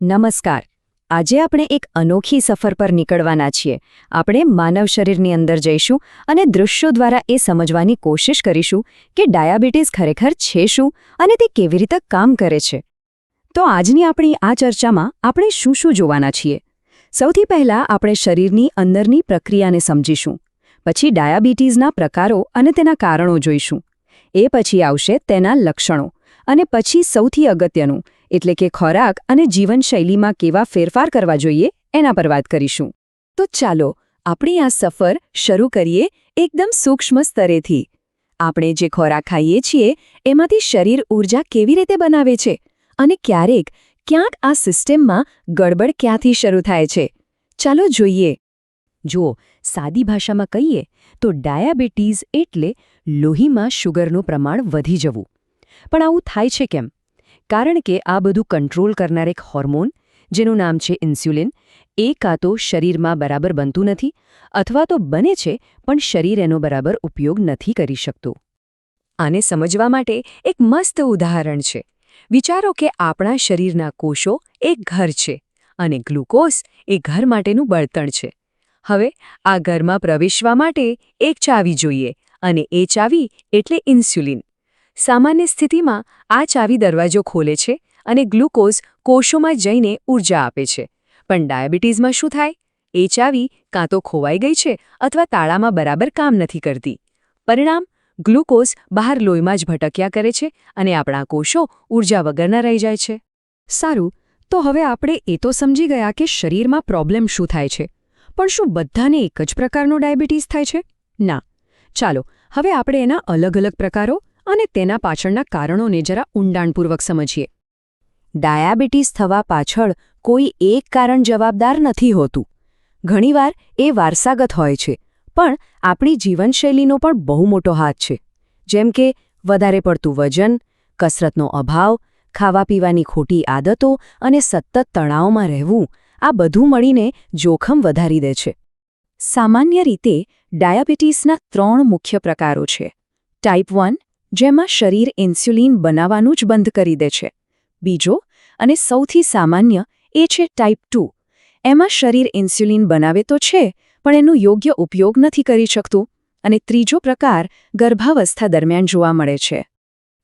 નમસ્કાર. આજે આપણે એક અનોખી સફર પર નીકળવાના છીએ. આપણે માનવ શરીરની અંદર જઈશું અને દૃશ્યો દ્વારા એ સમજવાની કોશિશ કરીશું કે ડાયાબિટીસ ખરેખર છે શું અને તે કેવી રીતે કામ કરે છે. તો આજની આપણી આ ચર્ચામાં આપણે શું શું જોવાના છીએ? સૌથી પહેલાં આપણે શરીરની અંદરની પ્રક્રિયાને સમજીશું. પછી ડાયાબિટીસના પ્રકારો અને તેના કારણો જોઈશું. એ પછી આવશે તેના લક્ષણો. અને પછી સૌથી અગત્યનું એટલે કે ખોરાક અને જીવનશૈલીમાં કેવા ફેરફાર કરવા જોઈએ એના પર વાત કરીશું. તો ચાલો આપણી આ સફર શરૂ કરીએ એકદમ સૂક્ષ્મ સ્તરેથી. આપણે જે ખોરાક ખાઈએ છીએ એમાંથી શરીર ઊર્જા કેવી રીતે બનાવે છે અને ક્યાંક આ સિસ્ટમમાં ગડબડ ક્યાંથી શરૂ થાય છે? ચાલો જોઈએ. જુઓ, સાદી ભાષામાં કહીએ તો ડાયાબિટીસ એટલે લોહીમાં શુગરનું પ્રમાણ વધી જવું. પણ આવું થાય છે કેમ? કારણ કે આ બધું કંટ્રોલ કરનાર એક હોર્મોન, જેનું નામ છે ઇન્સ્યુલિન, એ કાં તો શરીરમાં બરાબર બનતું નથી અથવા તો બને છે પણ શરીર એનો બરાબર ઉપયોગ નથી કરી શકતું. આને સમજવા માટે એક મસ્ત ઉદાહરણ છે. વિચારો કે આપણા શરીરના કોષો એક ઘર છે અને ગ્લુકોઝ એ ઘર માટેનું બળતણ છે. હવે આ ઘરમાં પ્રવેશવા માટે એક ચાવી જોઈએ અને એ ચાવી એટલે ઇન્સ્યુલિન. સામાન્ય સ્થિતિમાં આ ચાવી દરવાજો ખોલે છે અને ગ્લુકોઝ કોષોમાં જઈને ઊર્જા આપે છે. પણ ડાયાબિટીસમાં શું થાય? એ ચાવી કાં તો ખોવાઈ ગઈ છે અથવા તાળામાં બરાબર કામ નથી કરતી. પરિણામ, ગ્લુકોઝ બહાર લોહીમાં જ ભટક્યા કરે છે અને આપણા કોષો ઊર્જા વગરના રહી જાય છે. સારું, તો હવે આપણે એ તો સમજી ગયા કે શરીરમાં પ્રોબ્લેમ શું થાય છે. પણ શું બધાને એક જ પ્રકારનો ડાયાબિટીસ થાય છે? ના. ચાલો હવે આપણે એના અલગ અલગ પ્રકારો અને તેના પાછળના કારણોને જરા ઊંડાણપૂર્વક સમજીએ. ડાયાબિટીસ થવા પાછળ કોઈ એક કારણ જવાબદાર નથી હોતું. ઘણીવાર એ વારસાગત હોય છે, પણ આપણી જીવનશૈલીનો પણ બહુ મોટો હાથ છે. જેમ કે વધારે પડતું વજન, કસરતનો અભાવ, ખાવા પીવાની ખોટી આદતો અને સતત તણાવમાં રહેવું, આ બધું મળીને જોખમ વધારી દે છે. સામાન્ય રીતે ડાયાબિટીસના 3 મુખ્ય પ્રકારો છે. ટાઈપ 1, જેમાં શરીર ઇન્સ્યુલિન બનાવવાનું જ બંધ કરી દે છે. બીજો અને સૌથી સામાન્ય એ છે ટાઈપ 2. એમાં શરીર ઇન્સ્યુલિન બનાવે તો છે પણ એનો યોગ્ય ઉપયોગ નથી કરી શકતું. અને ત્રીજો પ્રકાર ગર્ભાવસ્થા દરમિયાન જોવા મળે છે.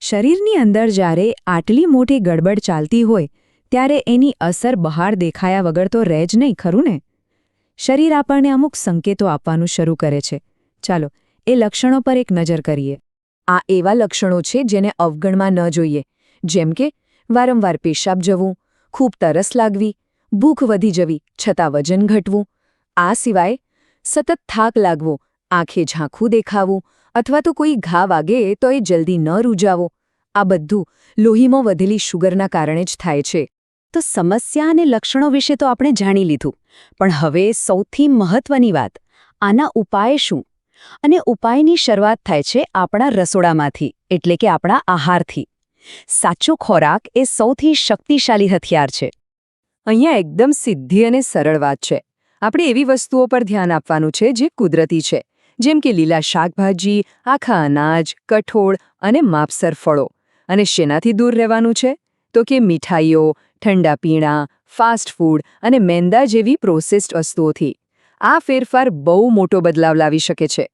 શરીરની અંદર જ્યારે આટલી મોટી ગડબડ ચાલતી હોય ત્યારે એની અસર બહાર દેખાયા વગર તો રહે જ નહીં, ખરું ને? શરીર આપણને અમુક સંકેતો આપવાનું શરૂ કરે છે. ચાલો એ લક્ષણો પર એક નજર કરીએ. આ એવા લક્ષણો છે જેને અવગણવા ન જોઈએ. જેમ કે વારંવાર પેશાબ જવું, ખૂબ તરસ લાગવી, ભૂખ વધી જવી છતાં વજન ઘટવું. આ સિવાય સતત થાક લાગવો, આંખે ઝાંખું દેખાવું અથવા તો કોઈ ઘા વાગે તો એ જલ્દી ન રૂજાવો. આ બધું લોહીમાં વધેલી શુગરના કારણે જ થાય છે. તો સમસ્યા અને લક્ષણો વિશે તો આપણે જાણી લીધું, પણ હવે સૌથી મહત્વની વાત, આના ઉપાય શું? અને ઉપાયની શરૂઆત થાય છે આપણા રસોડામાંથી, એટલે કે આપણા આહારથી. સાચો ખોરાક એ સૌથી શક્તિશાળી હથિયાર છે. અહીંયા એકદમ સીધી અને સરળ વાત છે. આપણે એવી વસ્તુઓ પર ધ્યાન આપવાનું છે જે કુદરતી છે, જેમ કે લીલા શાકભાજી, આખા અનાજ, કઠોળ અને માપસર ફળો. અને શેનાથી દૂર રહેવાનું છે? તો કે મીઠાઈઓ, ઠંડા પીણા, ફાસ્ટ ફૂડ અને મેંદા જેવી પ્રોસેસ્ડ વસ્તુઓથી. આ ફેરફાર બહુ મોટો બદલાવ લાવી શકે છે.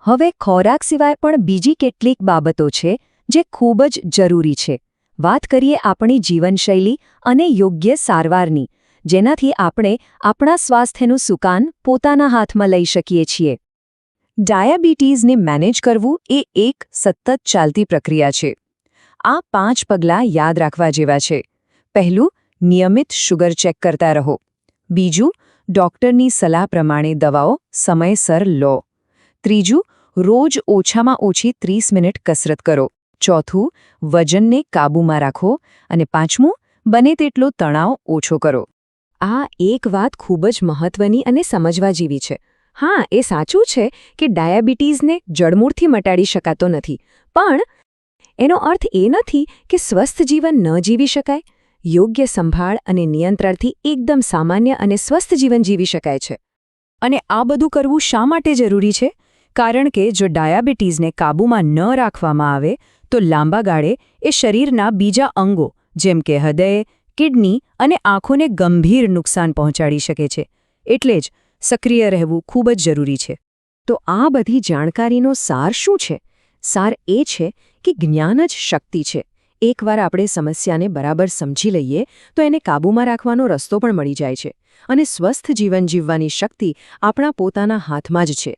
હવે ખોરાક સિવાય પણ બીજી કેટલીક બાબતો છે જે ખૂબ જ જરૂરી છે. વાત કરીએ આપણી જીવનશૈલી અને યોગ્ય સારવારની, જેનાથી આપણે આપણા સ્વાસ્થ્યનું સુકાન પોતાના હાથમાં લઈ શકીએ છીએ. ડાયાબિટીસને મેનેજ કરવું એ એક સતત ચાલતી પ્રક્રિયા છે. આ 5 પગલાં યાદ રાખવા જેવા છે. પહેલું, નિયમિત શુગર ચેક કરતા રહો. બીજું, ડોક્ટરની સલાહ પ્રમાણે દવાઓ સમયસર લો. ત્રીજું, રોજ ઓછામાં ઓછી 30 મિનિટ કસરત કરો. ચોથું, વજનને કાબૂમાં રાખો. અને પાંચમું, બને તેટલો તણાવ ઓછો કરો. આ એક વાત ખૂબ જ મહત્વની અને સમજવા જેવી છે. હા, એ સાચું છે કે ડાયાબિટીસને જડમૂળથી મટાડી શકાતો નથી, પણ એનો અર્થ એ નથી કે સ્વસ્થ જીવન ન જીવી શકાય. યોગ્ય સંભાળ અને નિયંત્રણથી એકદમ સામાન્ય અને સ્વસ્થ જીવન જીવી શકાય છે. અને આ બધું કરવું શા માટે જરૂરી છે? કારણ કે જો ડાયાબિટીસને કાબૂમાં ન રાખવામાં આવે તો લાંબા ગાળે એ શરીરના બીજા અંગો જેમ કે હૃદય, કિડની અને આંખોને ગંભીર નુકસાન પહોંચાડી શકે છે. એટલે જ સક્રિય રહેવું ખૂબ જ જરૂરી છે. તો આ બધી જાણકારીનો સાર શું છે? સાર એ છે કે જ્ઞાન જ શક્તિ છે. એકવાર આપણે સમસ્યાને બરાબર સમજી લઈએ તો એને કાબૂમાં રાખવાનો રસ્તો પણ મળી જાય છે. અને સ્વસ્થ જીવન જીવવાની શક્તિ આપણા પોતાના હાથમાં જ છે.